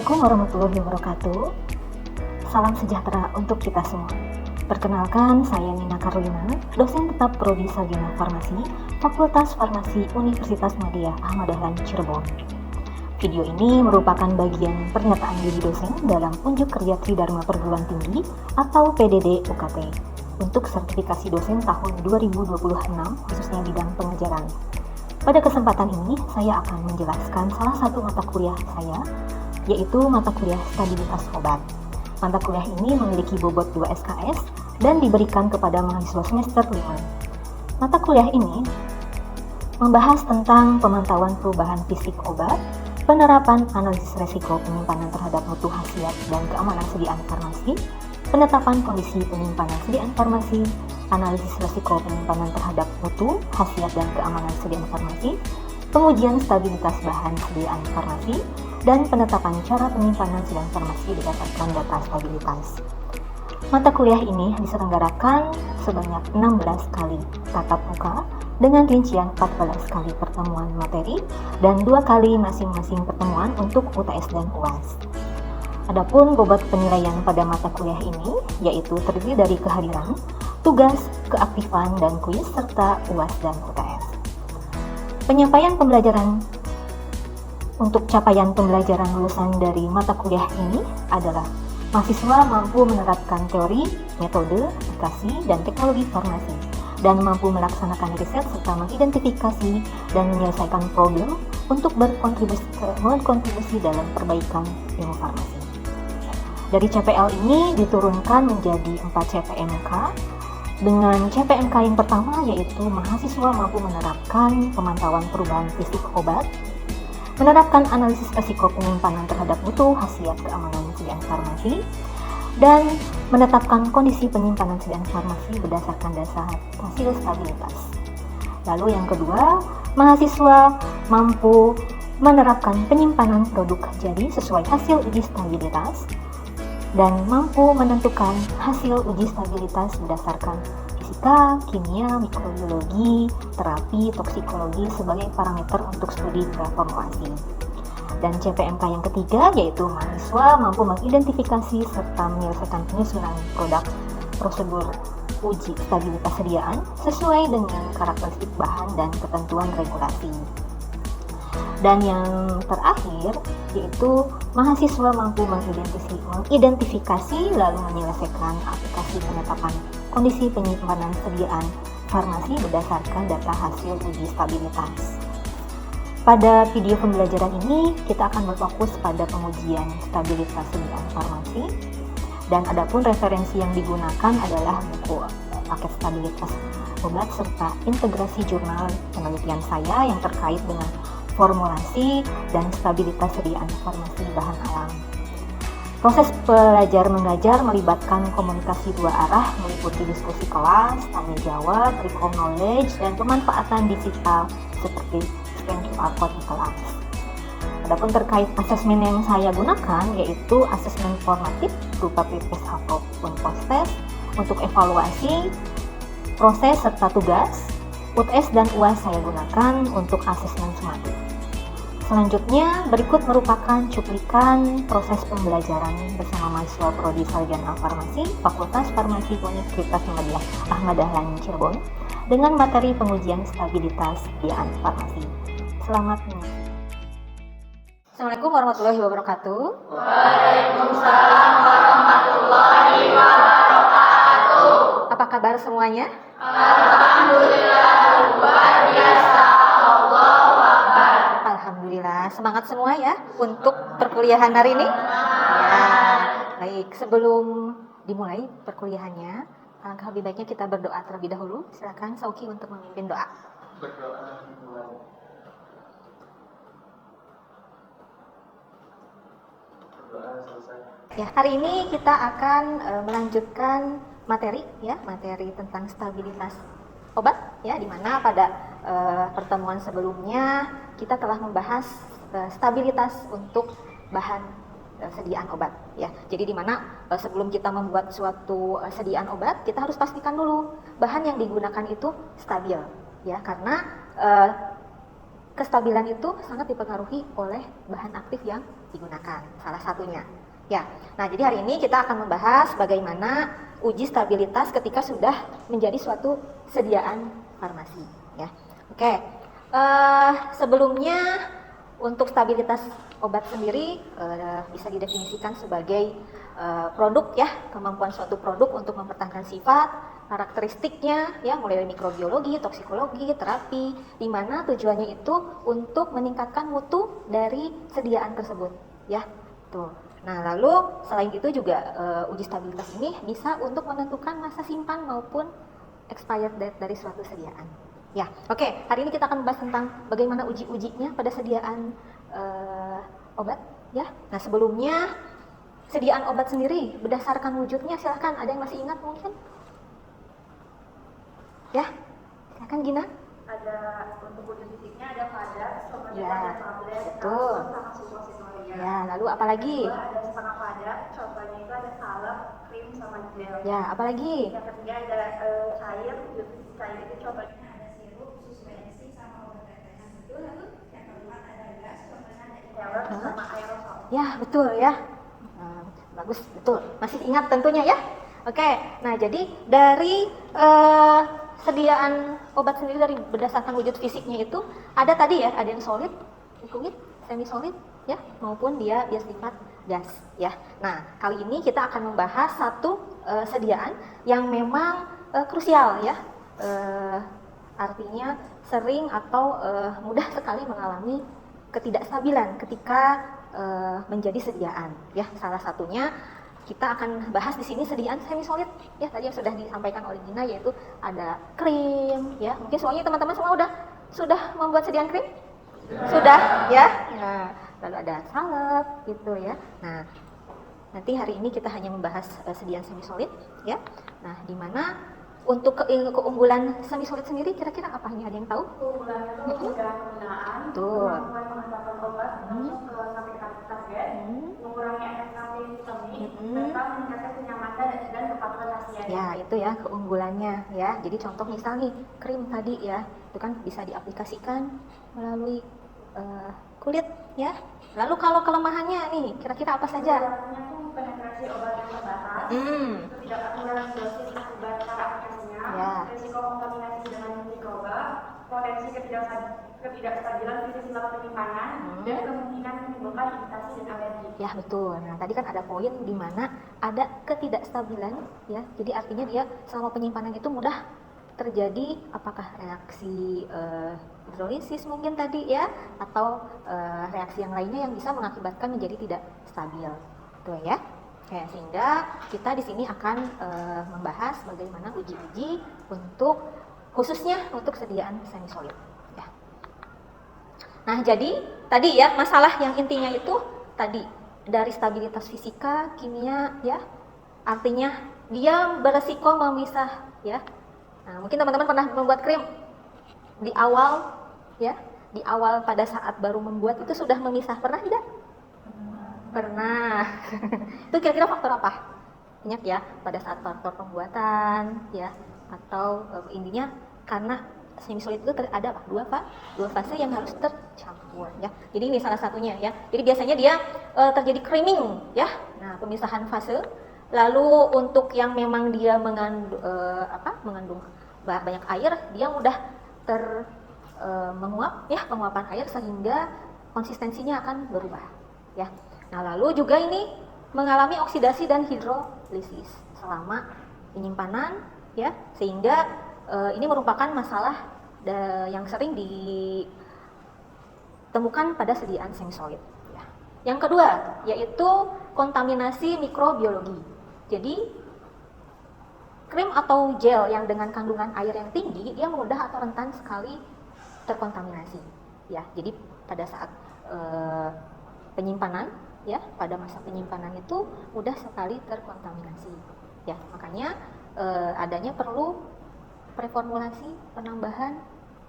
Assalamualaikum warahmatullahi wabarakatuh. Salam sejahtera untuk kita semua. Perkenalkan, saya Nina Carolina, dosen tetap Prodi Sarjana Farmasi, Fakultas Farmasi Universitas Muhammadiyah Ahmad Dahlan Cirebon. Video ini merupakan bagian pernyataan diri dosen dalam unjuk kerja Tridharma Perguruan Tinggi atau PDD UKT untuk sertifikasi dosen tahun 2026 khususnya bidang pengajaran. Pada kesempatan ini, saya akan menjelaskan salah satu mata kuliah saya, yaitu mata kuliah stabilitas obat. Mata kuliah ini memiliki bobot 2 SKS dan diberikan kepada mahasiswa semester 5. Mata kuliah ini membahas tentang pemantauan perubahan fisik obat, penerapan analisis resiko penyimpanan terhadap mutu khasiat dan keamanan sediaan farmasi, penetapan kondisi penyimpanan sediaan farmasi, analisis resiko penyimpanan terhadap mutu, khasiat dan keamanan sediaan farmasi, pengujian stabilitas bahan sediaan farmasi, dan penetapan cara penyimpanan sediaan farmasi berdasarkan data stabilitas. Mata kuliah ini diselenggarakan sebanyak 16 kali tatap muka dengan rincian 14 kali pertemuan materi dan 2 kali masing-masing pertemuan untuk UTS dan UAS. Adapun bobot penilaian pada mata kuliah ini yaitu terdiri dari kehadiran, tugas, keaktifan, dan kuis, serta UAS dan UTS. Penyampaian pembelajaran untuk capaian pembelajaran lulusan dari mata kuliah ini adalah mahasiswa mampu menerapkan teori, metode, aplikasi, dan teknologi farmasi, dan mampu melaksanakan riset serta mengidentifikasi dan menyelesaikan problem untuk berkontribusi dalam perbaikan ilmu farmasi. Dari CPL ini diturunkan menjadi 4 CPMK, dengan CPMK yang pertama yaitu mahasiswa mampu menerapkan pemantauan perubahan fisik obat, menerapkan analisis risiko penyimpanan terhadap mutu, khasiat, keamanan sediaan farmasi, dan menetapkan kondisi penyimpanan sediaan farmasi berdasarkan dasar hasil stabilitas. Lalu yang kedua, mahasiswa mampu menerapkan penyimpanan produk jadi sesuai hasil uji stabilitas dan mampu menentukan hasil uji stabilitas berdasarkan fisika, kimia, mikrobiologi, terapi, toksikologi sebagai parameter untuk studi reformulasi. Dan CPMK yang ketiga yaitu mahasiswa mampu mengidentifikasi serta menyelesaikan penyusunan produk prosedur uji stabilitas sediaan sesuai dengan karakteristik bahan dan ketentuan regulasi. Dan yang terakhir yaitu mahasiswa mampu mengidentifikasi lalu menyelesaikan aplikasi penetapan kondisi penyimpanan sediaan farmasi berdasarkan data hasil uji stabilitas. Pada video pembelajaran ini kita akan berfokus pada pengujian stabilitas sediaan farmasi, dan adapun referensi yang digunakan adalah buku paket stabilitas obat serta integrasi jurnal penelitian saya yang terkait dengan formulasi dan stabilitas sediaan farmasi bahan alam. Proses belajar mengajar melibatkan komunikasi dua arah meliputi diskusi kelas, tanya jawab, recall knowledge, dan pemanfaatan digital seperti scan QR code di kelas. Adapun terkait asesmen yang saya gunakan yaitu asesmen formatif berupa pre-test ataupun post-test untuk evaluasi proses serta tugas. UTS dan UAS saya gunakan untuk asesmen sumatif. Selanjutnya, berikut merupakan cuplikan proses pembelajaran bersama mahasiswa Prodi Sarjana Farmasi, Fakultas Farmasi Universitas Muhammadiyah Ahmad Dahlan Cirebon dengan materi pengujian stabilitas sediaan farmasi. Selamat menyaksikan. Assalamualaikum warahmatullahi wabarakatuh. Waalaikumsalam warahmatullahi wabarakatuh. Apa kabar semuanya? Alhamdulillah, luar biasa. Allahu Akbar. Alhamdulillah, semangat semua ya untuk perkuliahan hari ini. Ya, baik. Sebelum dimulai perkuliahannya, alangkah lebih baiknya kita berdoa terlebih dahulu. Silakan Sauki untuk memimpin doa. Berdoa selesai. Ya, hari ini kita akan melanjutkan materi tentang stabilitas obat ya, di mana pada pertemuan sebelumnya kita telah membahas stabilitas untuk bahan sediaan obat ya. Jadi di mana sebelum kita membuat suatu sediaan obat, kita harus pastikan dulu bahan yang digunakan itu stabil ya, karena kestabilan itu sangat dipengaruhi oleh bahan aktif yang digunakan, salah satunya. Ya, nah jadi hari ini kita akan membahas bagaimana uji stabilitas ketika sudah menjadi suatu sediaan farmasi. Ya, oke. Sebelumnya untuk stabilitas obat sendiri bisa didefinisikan sebagai produk ya, kemampuan suatu produk untuk mempertahankan sifat, karakteristiknya ya, mulai dari mikrobiologi, toksikologi, terapi, di mana tujuannya itu untuk meningkatkan mutu dari sediaan tersebut ya. Tuh. Nah, lalu selain itu juga uji stabilitas ini bisa untuk menentukan masa simpan maupun expired date dari suatu sediaan. Ya, oke. Hari ini kita akan membahas tentang bagaimana uji-ujinya pada sediaan obat ya. Nah, sebelumnya sediaan obat sendiri berdasarkan wujudnya, silahkan, ada yang masih ingat mungkin? Ya, silahkan Gina. Ada untuk wujud fisiknya ada kadar, kemudian Ya, ada tablet, betul. sama suppositoria. Ya, lalu apa lagi? Kedua ada setengah padat, contohnya itu ada salep, krim, sama gel. Ya, apa lagi? Yang ketiga ada cair, cair itu contohnya ada sirup, suspensi, sama obat tetesan. Itu lalu yang keempat ada gas, contohnya ada inhaler sama aerosol. Ya, betul ya. Bagus, betul. Masih ingat tentunya ya? Oke, nah jadi dari sediaan obat sendiri dari berdasarkan wujud fisiknya itu ada tadi ya, ada yang solid, liquid, semi solid ya, maupun dia bersifat gas ya. Nah, kali ini kita akan membahas satu sediaan yang memang krusial ya. Artinya sering atau mudah sekali mengalami ketidakstabilan ketika menjadi sediaan ya. Salah satunya kita akan bahas di sini sediaan semi solid ya, tadi yang sudah disampaikan oleh Gina, yaitu ada krim ya. Mungkin semuanya teman-teman semua sudah membuat sediaan krim? Sudah ya. Nah, lalu ada salep gitu ya. Nah, nanti hari ini kita hanya membahas sediaan semi solid ya. Nah, di mana untuk keunggulan semi solid sendiri kira-kira apa nih, ada yang tahu? Keunggulannya itu mudah penggunaan, Betul. kemampuan menghantarkan obat masuk ke sampai target, mengurangi efek samping sistemik, serta meningkatkan kenyamanan dan kepatuhan pasien. Ya, itu ya keunggulannya ya. Jadi contoh misal nih, krim tadi ya, itu kan bisa diaplikasikan melalui kulit ya. Lalu kalau kelemahannya nih, kira-kira apa saja? Kelemahannya itu penetrasi obat yang terbatas, ketidakaturan dosis akibat cara aplikasinya, Ya. risiko kontaminasi dengan mikroba, potensi ketidakstabilan fisik selama penyimpanan, dan kemungkinan menimbulkan iritasi dan alergi. Ya, betul. Nah, tadi kan ada poin di mana ada ketidakstabilan ya. Jadi artinya dia selama penyimpanan itu mudah terjadi apakah reaksi hidrolisis mungkin tadi ya, atau reaksi yang lainnya yang bisa mengakibatkan menjadi tidak stabil. Tuh ya. Oke, sehingga kita di sini akan membahas bagaimana uji-uji untuk khususnya untuk sediaan semi solid ya. Nah, jadi tadi ya masalah yang intinya itu tadi dari stabilitas fisika, kimia ya. Artinya dia beresiko memisah ya. Nah, mungkin teman-teman pernah membuat krim di awal ya, di awal pada saat baru membuat itu sudah memisah, pernah tidak? Pernah. Itu kira-kira faktor apa? Ingat ya, pada saat faktor pembuatan ya, atau intinya karena semi solid itu ada apa? Dua fase yang harus tercampur ya. Jadi ini salah satunya ya. Jadi biasanya dia terjadi creaming ya. Nah, pemisahan fase. Lalu untuk yang memang dia mengandung banyak air, dia mudah menguap ya, penguapan air sehingga konsistensinya akan berubah ya. Nah, lalu juga ini mengalami oksidasi dan hidrolisis selama penyimpanan ya, sehingga ini merupakan masalah yang sering ditemukan pada sediaan semi solid ya. Yang kedua yaitu kontaminasi mikrobiologi. Jadi krim atau gel yang dengan kandungan air yang tinggi, dia mudah atau rentan sekali terkontaminasi ya. Jadi pada saat penyimpanan ya, pada masa penyimpanan itu mudah sekali terkontaminasi ya. Makanya adanya perlu preformulasi, penambahan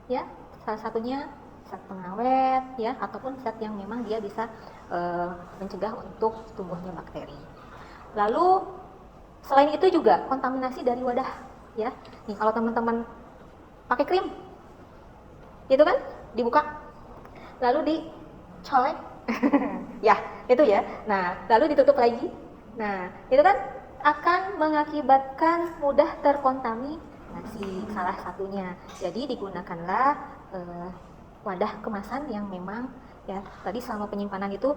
ya, salah satunya zat pengawet ya, ataupun zat yang memang dia bisa mencegah untuk tumbuhnya bakteri. Lalu selain itu juga kontaminasi dari wadah ya. Nih kalau teman-teman pakai krim, itu kan dibuka lalu dicolek ya. itu ya. Nah, lalu ditutup lagi. Nah, itu kan akan mengakibatkan mudah terkontaminasi salah satunya. Jadi digunakanlah wadah kemasan yang memang ya tadi selama penyimpanan itu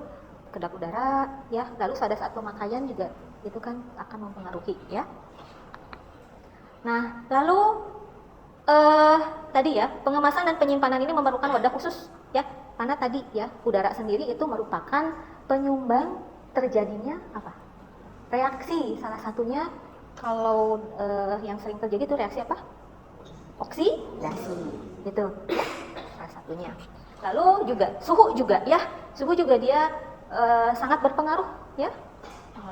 kedap udara ya, lalu pada saat pemakaian juga itu kan akan mempengaruhi ya. Nah, lalu tadi ya, pengemasan dan penyimpanan ini memerlukan wadah khusus ya, karena tadi ya udara sendiri itu merupakan penyumbang terjadinya apa? Reaksi. Salah satunya kalau yang sering terjadi itu reaksi apa? Oksidasi. Gitu. Ya, salah satunya. Lalu juga suhu juga ya. Suhu juga dia sangat berpengaruh ya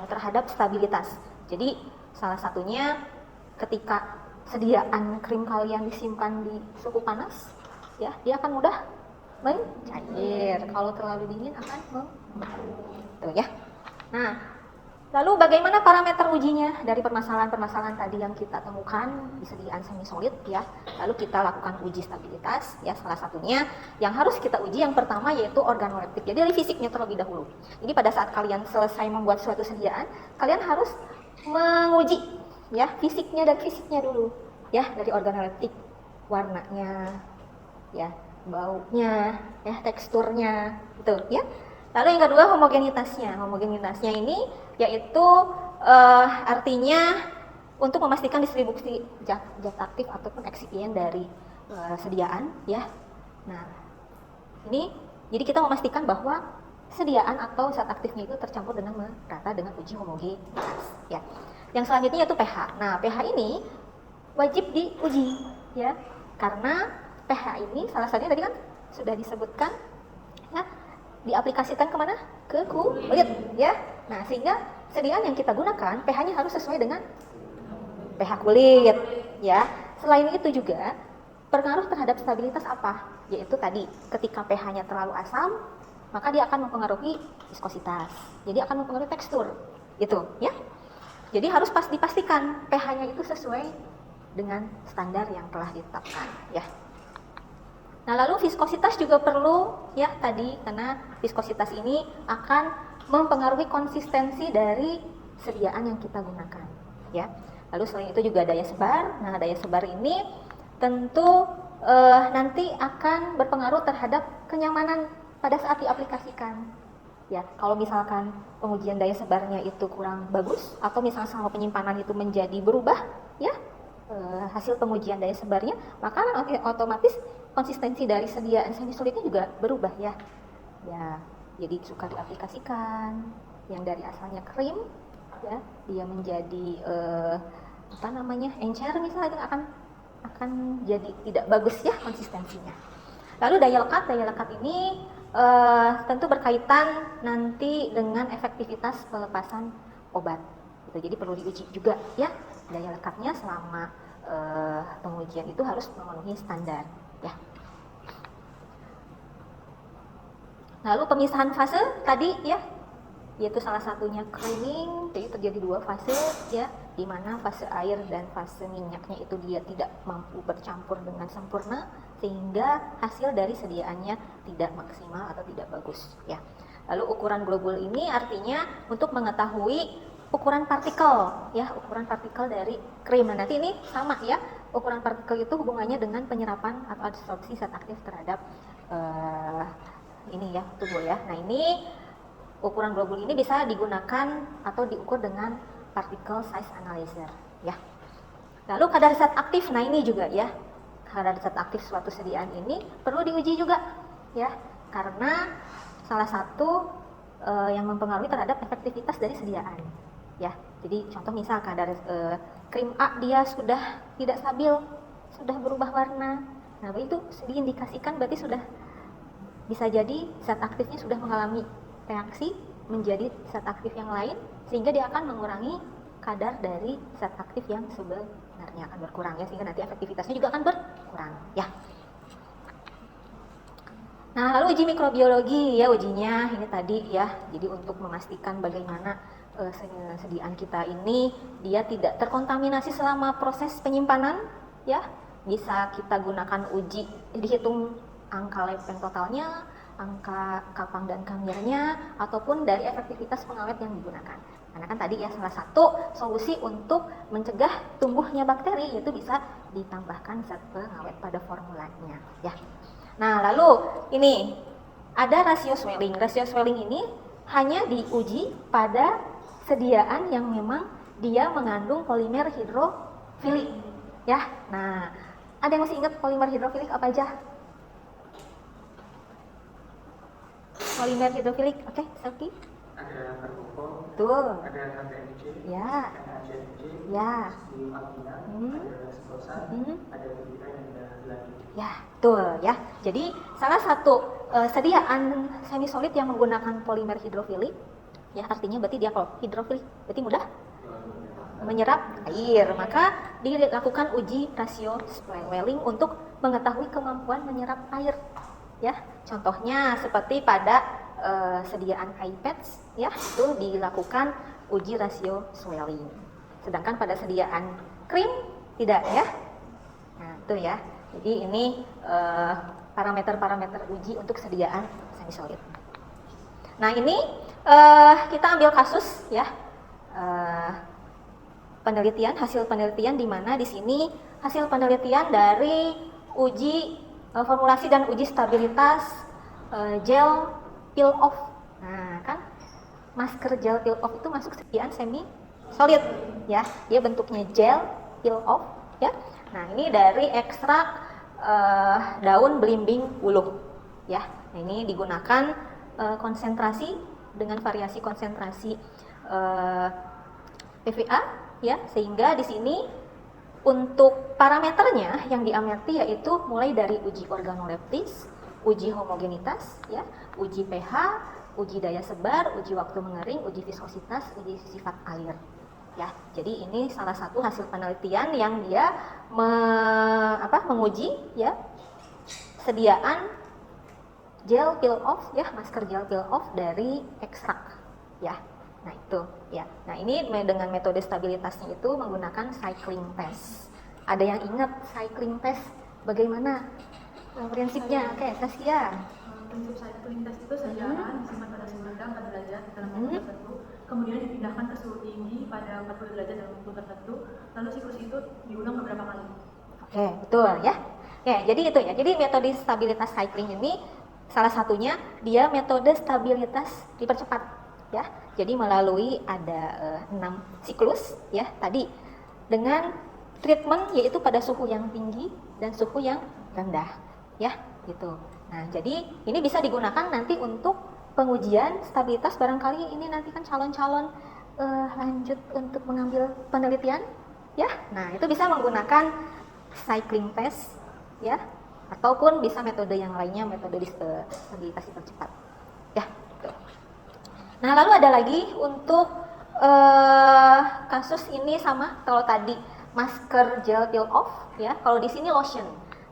terhadap stabilitas. Jadi salah satunya ketika sediaan krim kalian disimpan di suhu panas ya, dia akan mudah mencair. Kalau terlalu dingin akan tuh ya. Nah, lalu bagaimana parameter ujinya dari permasalahan-permasalahan tadi yang kita temukan di sediaan semi solid ya. Lalu kita lakukan uji stabilitas ya, salah satunya yang harus kita uji yang pertama yaitu organoleptik. Jadi dari fisiknya terlebih dahulu. Jadi pada saat kalian selesai membuat suatu sediaan, kalian harus menguji ya fisiknya dulu ya, dari organoleptik, warnanya ya, baunya ya, teksturnya gitu ya. Lalu yang kedua homogenitasnya ini yaitu artinya untuk memastikan distribusi zat aktif ataupun eksipien dari sediaan ya. Nah, ini jadi kita memastikan bahwa sediaan atau zat aktifnya itu tercampur dengan merata dengan uji homogenitas ya. Yang selanjutnya yaitu pH. Nah, pH ini wajib diuji ya, karena pH ini salah satunya tadi kan sudah disebutkan ya, diaplikasikan kemana? Ke kulit ya. Nah, sehingga sediaan yang kita gunakan pH-nya harus sesuai dengan pH kulit ya. Selain itu juga pengaruh terhadap stabilitas apa? Yaitu tadi ketika pH-nya terlalu asam, maka dia akan mempengaruhi viskositas. Jadi akan mempengaruhi tekstur. Gitu ya. Jadi harus dipastikan pH-nya itu sesuai dengan standar yang telah ditetapkan ya. Nah, lalu viskositas juga perlu ya tadi, karena viskositas ini akan mempengaruhi konsistensi dari sediaan yang kita gunakan ya. Lalu selain itu juga daya sebar. Nah, daya sebar ini tentu nanti akan berpengaruh terhadap kenyamanan pada saat diaplikasikan. Ya, kalau misalkan pengujian daya sebarnya itu kurang bagus atau misalnya selama penyimpanan itu menjadi berubah ya hasil pengujian daya sebarnya, maka otomatis konsistensi dari sediaan semi solidnya juga berubah ya. Ya, jadi suka diaplikasikan yang dari asalnya krim ya, dia menjadi encer misalnya, itu akan jadi tidak bagus ya konsistensinya. Lalu daya lekat ini tentu berkaitan nanti dengan efektivitas pelepasan obat. Gitu. Jadi perlu diuji juga ya daya lekatnya selama pengujian itu harus memenuhi standar ya. Lalu pemisahan fase tadi ya, yaitu salah satunya creaming. Jadi terjadi dua fase ya, di mana fase air dan fase minyaknya itu dia tidak mampu bercampur dengan sempurna sehingga hasil dari sediaannya tidak maksimal atau tidak bagus ya. Lalu ukuran globul ini artinya untuk mengetahui ukuran partikel ya, ukuran partikel dari krim. Nah, nanti ini sama ya, ukuran partikel itu hubungannya dengan penyerapan atau absorpsi zat aktif terhadap ini ya tubuh ya. Nah, ini ukuran globul ini bisa digunakan atau diukur dengan particle size analyzer ya. Lalu kadar zat aktif, nah ini juga ya, kadar zat aktif suatu sediaan ini perlu diuji juga ya, karena salah satu yang mempengaruhi terhadap efektivitas dari sediaan ya. Jadi contoh misal kadar krim A dia sudah tidak stabil, sudah berubah warna, nah itu diindikasikan berarti sudah bisa jadi zat aktifnya sudah mengalami reaksi menjadi zat aktif yang lain, sehingga dia akan mengurangi kadar dari zat aktif yang sebenarnya akan berkurang ya, sehingga nanti efektivitasnya juga akan berkurang ya. Nah, lalu uji mikrobiologi ya, ujinya ini tadi ya, jadi untuk memastikan bagaimana sediaan kita ini dia tidak terkontaminasi selama proses penyimpanan ya. Bisa kita gunakan uji, dihitung angka lepeng totalnya, angka kapang dan kamirnya, ataupun dari efektivitas pengawet yang digunakan. Karena kan tadi ya salah satu solusi untuk mencegah tumbuhnya bakteri yaitu bisa ditambahkan zat pengawet pada formulanya ya. Nah, lalu ini ada rasio swelling. Rasio swelling ini hanya diuji pada sediaan yang memang dia mengandung polimer hidrofilik ya. Nah, ada yang masih ingat polimer hidrofilik apa aja? Polimer hidrofilik, oke, Selki? Ada karbofol, Betul. ada HCNC, Ya. ada HCNC, Ya. alumina, ada sklosa, ada beta dan ada lagi. Ya, betul ya. Jadi salah satu sediaan semi solid yang menggunakan polimer hidrofilik, ya artinya berarti dia kalau hidrofilik berarti mudah menyerap air, maka dilakukan uji rasio swelling untuk mengetahui kemampuan menyerap air. Ya, contohnya seperti pada sediaan iPads, ya itu dilakukan uji rasio swelling. Sedangkan pada sediaan krim tidak ya. Nah itu ya. Jadi ini parameter-parameter uji untuk sediaan semi solid. Nah ini kita ambil kasus ya. Penelitian, hasil penelitian di mana di sini hasil penelitian dari uji formulasi dan uji stabilitas gel peel off. Nah, kan masker gel peel off itu masuk sediaan semi solid ya. Dia bentuknya gel peel off ya. Nah, ini dari ekstrak daun belimbing wuluh ya. Nah, ini digunakan konsentrasi dengan variasi konsentrasi PVA ya, sehingga di sini untuk parameternya yang diamati yaitu mulai dari uji organoleptis, uji homogenitas, ya, uji pH, uji daya sebar, uji waktu mengering, uji viskositas, uji sifat air. Ya, jadi ini salah satu hasil penelitian yang dia menguji ya sediaan gel peel off ya, masker gel peel off dari ekstrak ya. Nah itu ya. Nah ini dengan metode stabilitasnya itu menggunakan cycling test. Ada yang ingat cycling test bagaimana prinsipnya? Oke, Saskia. Prinsip cycling test itu sediaan disimpan pada suhu rendah 4 derajat dalam waktu tertentu, kemudian dipindahkan ke suhu tinggi pada 40 derajat dalam waktu tertentu, lalu siklus itu diulang beberapa kali. Oke, betul ya. Oke, jadi itu ya. Jadi metode stabilitas cycling ini salah satunya dia metode stabilitas dipercepat ya. Jadi melalui ada 6 siklus ya tadi dengan treatment yaitu pada suhu yang tinggi dan suhu yang rendah ya gitu. Nah jadi ini bisa digunakan nanti untuk pengujian stabilitas, barangkali ini nanti kan calon-calon lanjut untuk mengambil penelitian ya. Nah itu bisa menggunakan cycling test ya, ataupun bisa metode yang lainnya, metode stabilitas dipercepat ya. Nah lalu ada lagi untuk kasus ini sama kalau tadi masker gel peel off ya, kalau di sini lotion.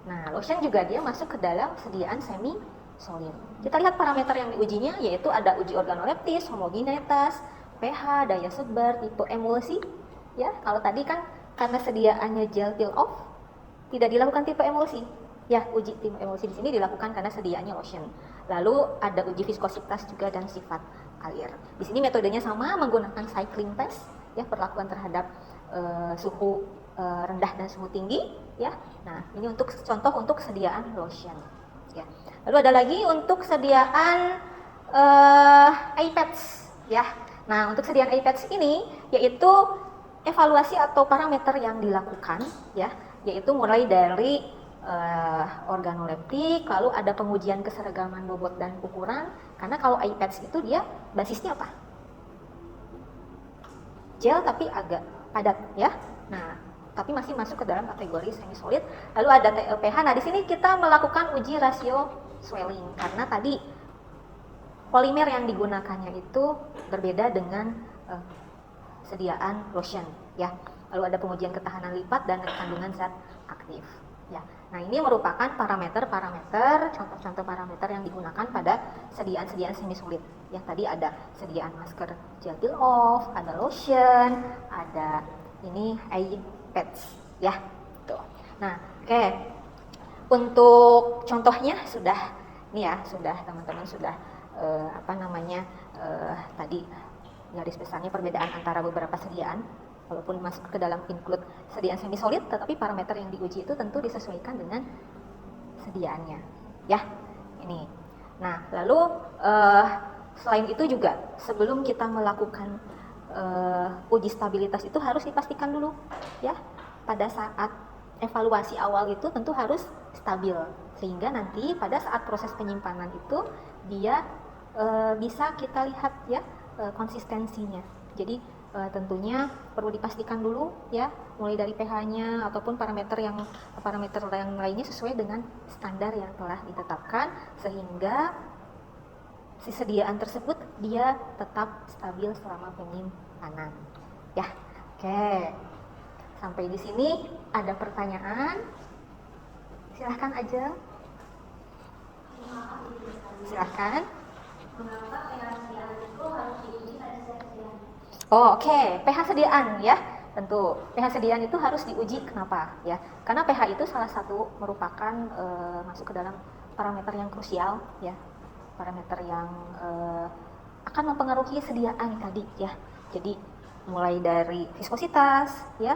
Nah lotion juga dia masuk ke dalam sediaan semi solid. Kita lihat parameter yang diujinya yaitu ada uji organoleptis, homogenitas, pH, daya sebar, tipe emulsi ya. Kalau tadi kan karena sediaannya gel peel off tidak dilakukan tipe emulsi ya, uji tipe emulsi di sini dilakukan karena sediaannya lotion. Lalu ada uji viskositas juga dan sifat air. Di sini metodenya sama, menggunakan cycling test ya, perlakuan terhadap suhu rendah dan suhu tinggi ya. Nah, ini untuk contoh untuk sediaan lotion ya. Lalu ada lagi untuk sediaan iPads ya. Nah, untuk sediaan iPads ini yaitu evaluasi atau parameter yang dilakukan ya, yaitu mulai dari organoleptik, lalu ada pengujian keseragaman bobot dan ukuran. Karena kalau iPads itu dia basisnya apa? Gel tapi agak padat ya. Nah, tapi masih masuk ke dalam kategori semi solid. Lalu ada pH. Nah, di sini kita melakukan uji rasio swelling karena tadi polimer yang digunakannya itu berbeda dengan sediaan lotion ya. Lalu ada pengujian ketahanan lipat dan kandungan zat aktif. Ya, nah ini merupakan parameter-parameter, contoh-contoh parameter yang digunakan pada sediaan-sediaan semi solid. Yang tadi ada sediaan masker gel peel off, ada lotion, ada ini iPads, ya. Tuh. Nah, oke. Untuk contohnya sudah Ini ya sudah teman-teman sudah tadi garis besarnya perbedaan antara beberapa sediaan, walaupun masuk ke dalam include sediaan semi solid, tetapi parameter yang diuji itu tentu disesuaikan dengan sediaannya, ya. Ini. Nah, lalu selain itu juga sebelum kita melakukan uji stabilitas itu harus dipastikan dulu, ya. Pada saat evaluasi awal itu tentu harus stabil, sehingga nanti pada saat proses penyimpanan itu dia bisa kita lihat ya konsistensinya. Jadi tentunya perlu dipastikan dulu ya, mulai dari pH-nya ataupun parameter yang lainnya sesuai dengan standar yang telah ditetapkan, sehingga si sediaan tersebut dia tetap stabil selama penyimpanan. Ya, oke. Sampai di sini ada pertanyaan? Silahkan aja. Silahkan. Mengapa pH sediaan itu harus diuji pada sediaan? Oh, oke. pH sediaan ya. Tentu pH sediaan itu harus diuji. Kenapa? Ya, karena pH itu salah satu merupakan masuk ke dalam parameter yang krusial ya. Parameter yang akan mempengaruhi sediaan tadi ya. Jadi mulai dari viskositas ya,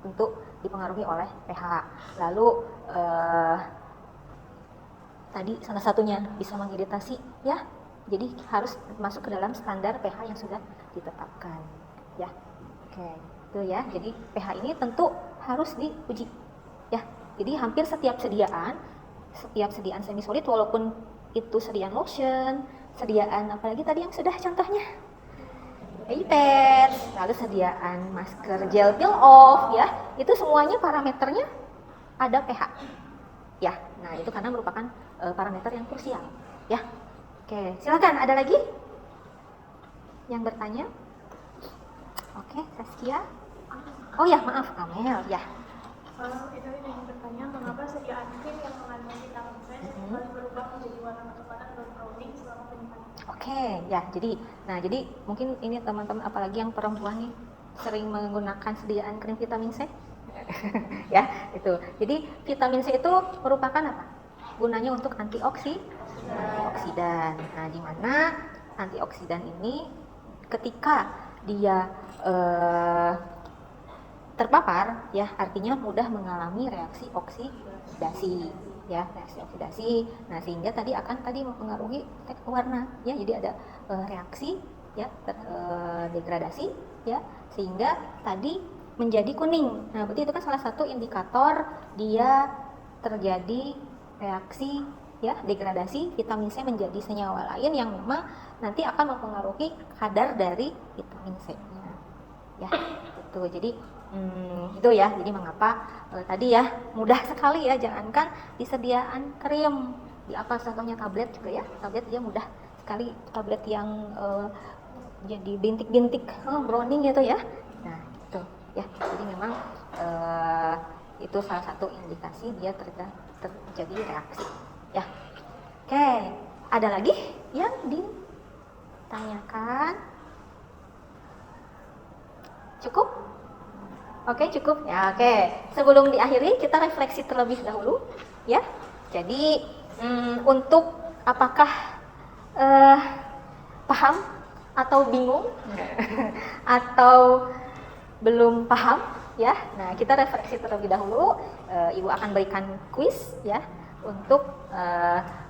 tentu dipengaruhi oleh pH. Lalu tadi salah satunya bisa mengiritasi ya. Jadi harus masuk ke dalam standar pH yang sudah ditetapkan ya. Oke, itu ya. Jadi pH ini tentu harus diuji ya. Jadi hampir setiap sediaan semi solid, walaupun itu sediaan lotion, sediaan apalagi tadi yang sudah contohnya pads, lalu sediaan masker gel peel off ya, itu semuanya parameternya ada pH ya. Nah, itu karena merupakan parameter yang krusial ya. Oke, silakan, ada lagi yang bertanya? Oke, Saskia. Oh ya, maaf, Amel ya. Itu ingin bertanya, mengapa sediaan krim yang mengandung vitamin C harus berubah menjadi warna kecoklatan atau browning selama penyimpanan? Oke, ya, jadi mungkin ini teman-teman apalagi yang perempuan nih sering menggunakan sediaan krim vitamin C. Ya, itu. Jadi vitamin C itu merupakan apa? Gunanya untuk antioksidan. Nah, di mana antioksidan ini ketika dia terpapar ya, artinya mudah mengalami reaksi oksidasi ya, reaksi oksidasi. Nah, sehingga tadi mempengaruhi warna ya. Jadi ada reaksi ya, degradasi ya, sehingga tadi menjadi kuning. Nah, berarti itu kan salah satu indikator dia terjadi reaksi ya, degradasi vitamin C menjadi senyawa lain yang memang nanti akan mempengaruhi kadar dari vitamin C-nya. Ya, itu. Jadi itu ya. Jadi mengapa tadi ya mudah sekali ya, jangankan disediaan krim, di apa contohnya tablet juga ya. Tablet dia mudah sekali, tablet yang jadi bintik-bintik browning gitu ya. Nah, itu ya. Jadi memang itu salah satu indikasi dia terjadi reaksi ya. Oke, ada lagi yang ditanyakan? Cukup? Oke, cukup ya. Oke, sebelum diakhiri kita refleksi terlebih dahulu ya. Jadi untuk apakah paham atau bingung atau belum paham ya. Nah, kita refleksi terlebih dahulu. Ibu akan berikan kuis ya untuk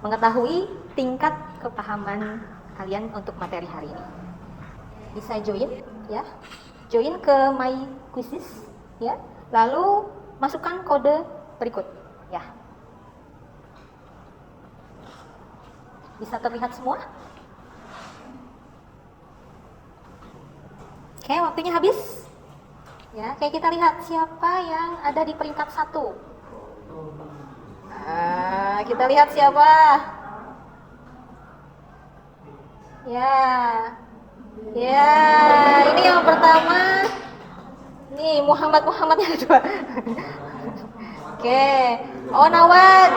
mengetahui tingkat kepahaman kalian untuk materi hari ini. Bisa join ya. Join ke My Quizzes ya. Lalu masukkan kode berikut ya. Bisa terlihat semua? Oke, waktunya habis. Ya, kayak kita lihat siapa yang ada di peringkat 1. Nah, kita lihat siapa. Ya. Ya, ini yang pertama. Nih, Muhammad yang kedua. Oke. Oh, Nawad.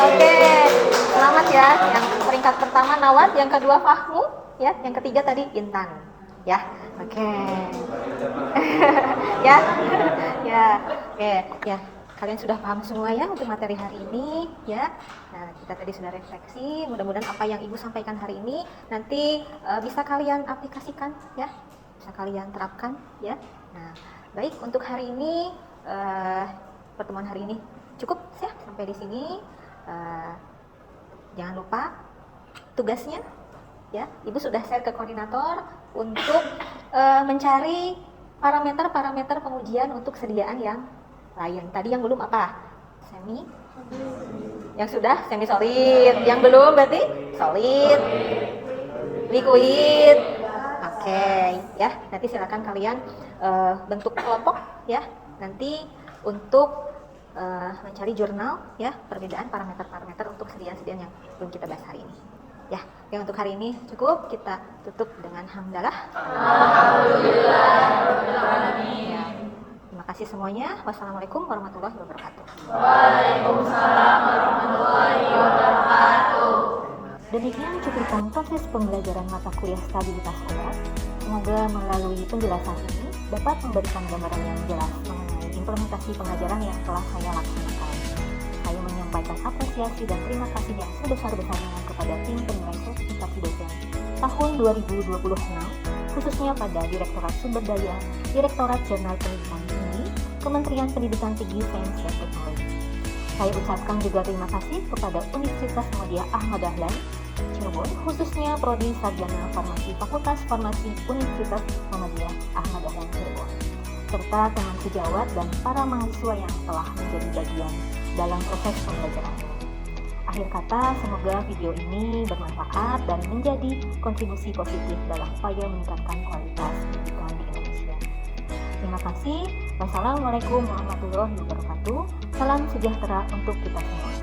Oke. Selamat ya. Yang peringkat pertama Nawad, yang kedua Fahmu, ya, yang ketiga tadi Intan. Ya. Oke. Ya. Ya. Oke, ya. kalian sudah paham semua ya untuk materi hari ini ya. Nah, kita tadi sudah refleksi, mudah-mudahan apa yang Ibu sampaikan hari ini nanti bisa kalian aplikasikan ya, bisa kalian terapkan ya. Nah, baik, untuk hari ini pertemuan hari ini cukup ya, sampai di sini. Jangan lupa tugasnya ya, Ibu sudah share ke koordinator untuk mencari parameter-parameter pengujian untuk sediaan yang lain. Tadi yang belum apa? Semi? Yang sudah semi solid. Yang belum berarti solid, liquid. Oke, ya. Nanti silakan kalian bentuk kelompok ya. Nanti untuk mencari jurnal ya, perbedaan parameter-parameter untuk sediaan-sediaan yang belum kita bahas hari ini. Ya, yang untuk hari ini cukup, kita tutup dengan hamdalah. Alhamdulillah. Ya. Terima kasih semuanya. Wassalamualaikum warahmatullahi wabarakatuh. Waalaikumsalam warahmatullahi wabarakatuh. Demikian cuplikan proses pembelajaran mata kuliah stabilitas obat. Semoga melalui penjelasan ini dapat memberikan gambaran yang jelas mengenai implementasi pengajaran yang telah saya laksanakan. Saya menyampaikan apresiasi dan terima kasih yang sebesar-besarnya kepada tim penilai sertifikasi dosen tahun 2026, khususnya pada Direktorat Sumber Daya, Direktorat Jurnal Pendidikan Tinggi, Kementerian Pendidikan Tinggi, Sains dan Teknologi. Saya ucapkan juga terima kasih kepada Universitas Muhammadiyah Ahmad Dahlan, Cirebon, khususnya Prodi Sarjana Farmasi Fakultas Farmasi Universitas Muhammadiyah Ahmad Dahlan Cirebon, serta teman sejawat dan para mahasiswa yang telah menjadi bagian dalam proses pembelajaran ini. Akhir kata, semoga video ini bermanfaat dan menjadi kontribusi positif dalam upaya meningkatkan kualitas pendidikan di Indonesia. Terima kasih. Wassalamualaikum warahmatullahi wabarakatuh. Salam sejahtera untuk kita semua.